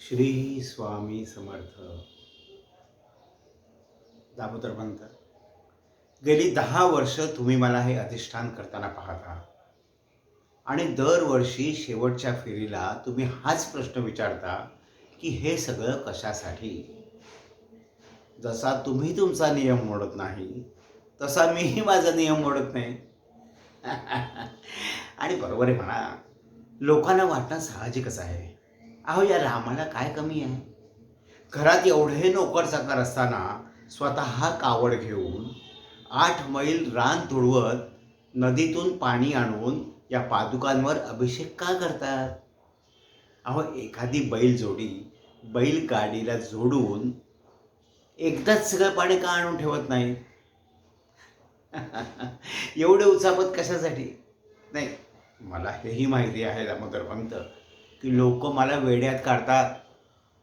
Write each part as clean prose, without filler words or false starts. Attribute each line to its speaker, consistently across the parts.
Speaker 1: श्री स्वामी समर्थ. दामोदर पंत, गेली 10 वर्ष तुम्ही मला हे अधिष्ठान करताना पाहता आणि दरवर्षी शेवटच्या फेरीला तुम्ही हाच प्रश्न विचारता की हे सगळं कशासाठी. जसा तुम्ही तुमचा नियम मोडत नाही तसा मीही माझा नियम मोडत नाही. आणि बरोबर आहे म्हणा, लोकांना वाटणं साहजिकच आहे. अहो, या रामाला काय कमी आहे. घरात एवढे नोकर-चाकर असताना स्वतः कावड घेऊन 8 मैल रान तुडवत नदीतून पाणी आणून या पादुकांवर अभिषेक का करतात. अहो, एखादी बैलजोडी बैलगाडीला जोडून एकदाच सगळं पाणी का आणून ठेवत नाही. एवढे उचापत कशासाठी. नाही, मला हेही माहिती आहे दामोदर पंत, की लोक मला वेड्यात काढतात.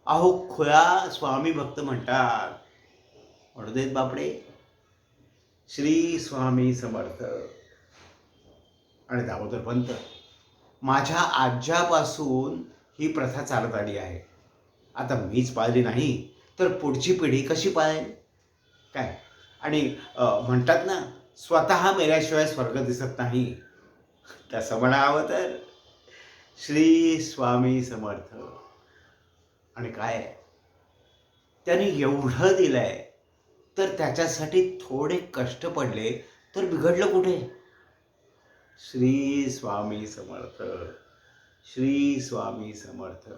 Speaker 1: अहो, खुळा स्वामी भक्त म्हणतात. म्हणू देत बापडे. श्री स्वामी समर्थ. आणि दामोदर पंत, माझ्या आज्यापासून ही प्रथा चालत आली आहे. आता मीच पाळली नाही तर पुढची पिढी कशी पाळेल काय. आणि म्हणतात ना, स्वतः मेल्याशिवाय स्वर्ग दिसत नाही. तसं म्हणावं तर श्री स्वामी समर्थ. आणि काय, त्याने एवढं दिलंय तर त्याच्यासाठी थोडे कष्ट पडले तर बिघडलं कुठे. श्री स्वामी समर्थ. श्री स्वामी समर्थ.